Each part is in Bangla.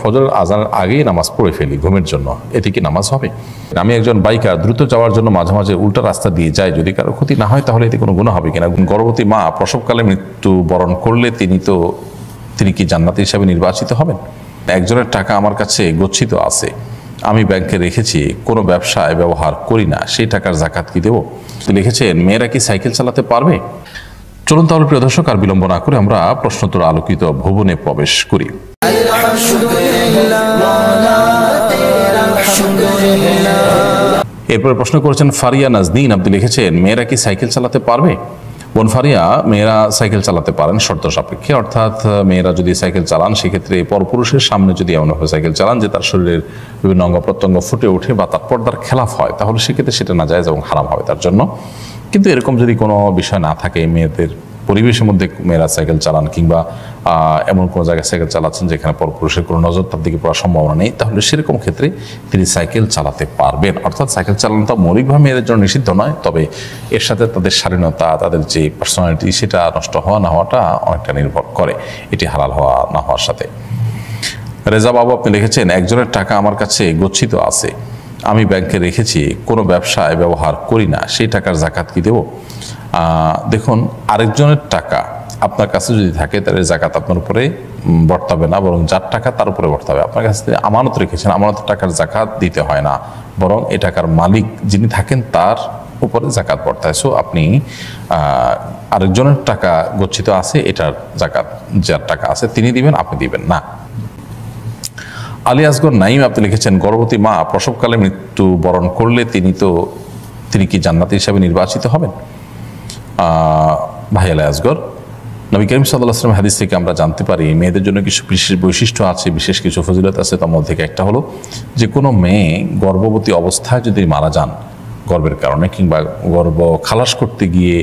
ফজর আজানের আগেই নামাজ পড়ে ফেলি ঘুমের জন্য, এতে কি নামাজ হবে? আমি একজন বাইকার, দ্রুত যাওয়ার জন্য মাঝে মাঝে উল্টা রাস্তা দিয়ে যাই, যদি কারো ক্ষতি না হয় তাহলে এতে কোনো গুনাহ হবে কিনা? গর্ভবতী মা প্রসবকালে মৃত্যু বরণ করলে তিনি কি জান্নাতি হিসাবে নির্বাচিত হবেন? একজনের টাকা আমার কাছে গচ্ছিত আছে, আমি ব্যাংকে রেখেছি, কোনো ব্যবসায় ব্যবহার করি না, সেই টাকার জাকাত কি দেব? লিখেছেন, মেয়েরা কি সাইকেল চালাতে পারবে? চলুন তাহলে প্রিয় দর্শক, আর বিলম্ব না করে আমরা প্রশ্নোত্তর আলোকিত ভুবনে প্রবেশ করি। এরপরে প্রশ্ন করেছেন ফারিয়া নাজনীন, আপনি লিখেছেন, মেয়েরা কি সাইকেল চালাতে পারবে? বোন ফারিয়া, মেয়েরা সাইকেল চালাতে পারেন শর্ত সাপেক্ষে, অর্থাৎ মেয়েরা যদি সাইকেল চালান সেক্ষেত্রে পরপুরুষের সামনে যদি এমনভাবে সাইকেল চালান যে তার শরীরের বিভিন্ন অঙ্গ প্রত্যঙ্গ ফুটে ওঠে বা তার পর্দার খেলাফ হয়, তাহলে সেক্ষেত্রে সেটা নাজায়েজ এবং হারাম হবে তার জন্য। কিন্তু এরকম যদি কোনো বিষয় না থাকে, মেয়েদের পরিবেশের মধ্যে মেয়েরা সাইকেল চালান কিংবা এমন কোনো জায়গায় সাইকেল চালাচ্ছেন যেখানে পরপুরুষের কোনো নজর তার দিকে পড়ার সম্ভাবনা নেই, তাহলে সেরকম ক্ষেত্রে তিনি সাইকেল চালাতে পারবেন। অর্থাৎ সাইকেল চালানোটা মৌলিকভাবে মেয়েদের জন্য নিষিদ্ধ নয়, তবে এর সাথে তাদের স্বাধীনতা, তাদের যে পার্সোনালিটি, সেটা নষ্ট হওয়া না হওয়াটা অনেকটা নির্ভর করে এটি হালাল হওয়া না হওয়ার সাথে। রেজা বাবু, আপনি লিখেছেন, একজনের টাকা আমার কাছে গচ্ছিত আছে, আমি ব্যাংকে রেখেছি, কোনো ব্যবসায় ব্যবহার করি না, সেই টাকার জাকাত কি দেব? দেখুন, আরেকজনের টাকা আপনার কাছে যদি থাকে তাহলে জাকাত আপনার উপরে বর্তাবে না, বরং যার টাকা তার উপরে বর্তাবে। আপনার কাছে আমানত রেখেছেন, আমানতের টাকার জাকাত দিতে হয় না, বরং এই টাকার মালিক যিনি থাকেন তার উপরে জাকাত বর্তায়। সো আপনি আরেকজনের টাকা গচ্ছিত আছে, এটার জাকাত যার টাকা আছে তিনি দিবেন, আপনি দিবেন না। আলী আসগর নাইম, আপনি লিখেছেন, গর্ভবতী মা প্রসবকালে মৃত্যু বরণ করলে তিনি কি জান্নাতি হিসাবে নির্বাচিত হবেন? ভাই আলী আসগর, নবী করিম সাল্লাল্লাহু আলাইহি ওয়াসাল্লাম হাদিস থেকে আমরা জানতে পারি মেয়েদের জন্য কিছু বিশেষ বৈশিষ্ট্য আছে, বিশেষ কিছু ফজিলত আছে। তার মধ্যে একটা হলো যে কোনো মেয়ে গর্ভবতী অবস্থায় যদি মারা যান গর্ভের কারণে কিংবা গর্ভ খালাস করতে গিয়ে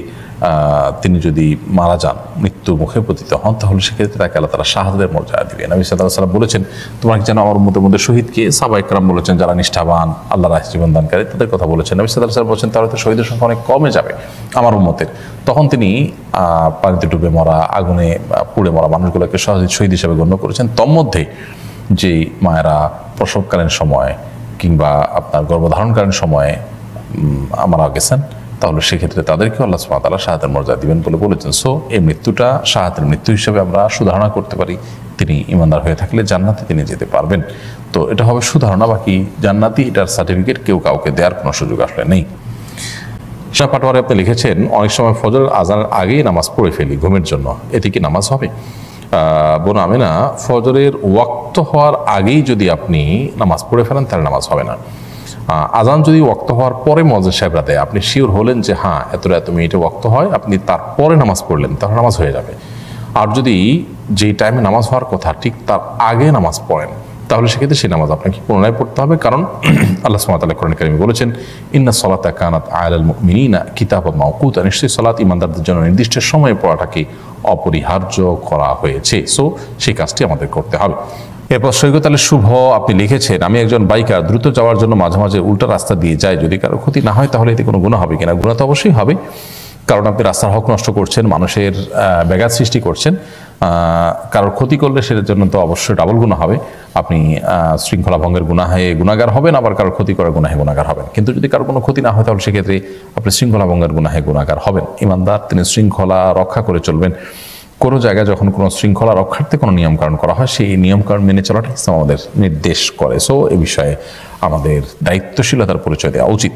তিনি যদি মারা যান, মৃত্যু মুখে পতিত হন, তাহলে সেক্ষেত্রে তাকে আল্লাহ তাআলা শাহাদাতের মর্যাদা দিবেন। নবী সাল্লাল্লাহু আলাইহি ওয়াসাল্লাম বলেছেন, তোমরা কি জানো আমার উম্মতের মধ্যে শহীদকে? সাহাবায়ে কেরাম বলেছেন, যারা নিষ্ঠাবান, আল্লাহর রাহে জীবন দানকারী, তাদের কথা বলেছেন। নবী সাল্লাল্লাহু আলাইহি ওয়াসাল্লাম বলেছেন, তাহলে তো শহীদের সংখ্যা অনেক কমে যাবে আমার উম্মতের। তখন তিনি পানিতে ডুবে মরা, আগুনে পুড়ে মরা মানুষগুলোকে শহীদ হিসেবে গণ্য করেছেন। তন্মধ্যে যে মায়েরা প্রসবকালীন সময় কিংবা আপনার গর্ভধারণকালীন সময়ে মারা গেছেন, তাহলে সেক্ষেত্রে তাদেরকেও আল্লাহ সুবহানাহু ওয়া তাআলা শাহাদাতের মর্যাদা দিবেন বলে বলেছেন। সো এই মৃত্যুটা শাহাদাতের মৃত্যু হিসেবে আমরা সুধারণা করতে পারি। তিনি ইমানদার হয়ে থাকলে জান্নাতে তিনি যেতে পারবেন। তো এটা হবে সুধারণা, বাকি জান্নাতি এটার সার্টিফিকেট কেউ কাউকে দেওয়ার কোনো সুযোগ আসলে নেই। শাহ পাটোয়ারি, আপনি লিখেছেন, অনেক সময় ফজর আজানের আগেই নামাজ পড়ে ফেলি ঘুমের জন্য, এতে কি নামাজ হবে? বোন আমিনা, ফজরের ওয়াক্ত হওয়ার আগেই যদি আপনি নামাজ পড়ে ফেলেন তাহলে নামাজ হবে না। আজান যদি ওয়াক্ত হওয়ার পরে মুয়াজ্জিন সাহেবরা দেয়, আপনি শিওর হলেন যে হ্যাঁ এত মিনিটে ওয়াক্ত হয়, আপনি তারপরে নামাজ পড়লেন, তাহলে নামাজ হয়ে যাবে। আর যদি যেই টাইমে নামাজ হওয়ার কথা ঠিক তার আগে নামাজ পড়েন, তাহলে সেক্ষেত্রে সেই নামাজ আপনাকে পুনরায় পড়তে হবে। কারণ আল্লাহ সুবহানাহু ওয়া তাআলা কোরআন কারীমে বলেছেন, ইন্না সলাতা কানাত আলাল মুমিনিনা কিতাবাম মাওকুতা, নিশ্চয়ই সালাত ইমানদারদের জন্য নির্দিষ্ট সময়ে পড়াটাকে অপরিহার্য করা হয়েছে। সো সেই কাজটি আমাদের করতে হবে। এরপর সৈকত আলী শুভ, আপনি লিখেছেন, আমি একজন বাইকার, দ্রুত যাওয়ার জন্য মাঝে মাঝে উল্টা রাস্তা দিয়ে যাই, যদি কারো ক্ষতি না হয় তাহলে এতে কোনো গুনাহ হবে কিনা? গুনাহ তো অবশ্যই হবে, কারণ আপনি রাস্তার হক নষ্ট করছেন, মানুষের ব্যাঘাত সৃষ্টি করছেন। কারোর ক্ষতি করলে সেটার জন্য তো অবশ্যই ডাবল গুনাহ হবে। আপনি শৃঙ্খলা ভঙ্গের গুনাহে গুনাহগার হবেন, আবার কারোর ক্ষতি করার গুনাহে গুনাহগার হবেন। কিন্তু যদি কারো কোনো ক্ষতি না হয় তাহলে সেক্ষেত্রে আপনি শৃঙ্খলা ভঙ্গের গুনাহে গুনাহগার হবেন। ইমানদার তিনি শৃঙ্খলা রক্ষা করে চলবেন। কোনো জায়গায় যখন কোনো শৃঙ্খলা রক্ষার্থে কোনো নিয়মকানুন করা হয়, সেই নিয়মকানুন মেনে চলাটা ইসলাম আমাদের নির্দেশ করে। সো এ বিষয়ে আমাদের দায়িত্বশীলতার পরিচয় দেওয়া উচিত।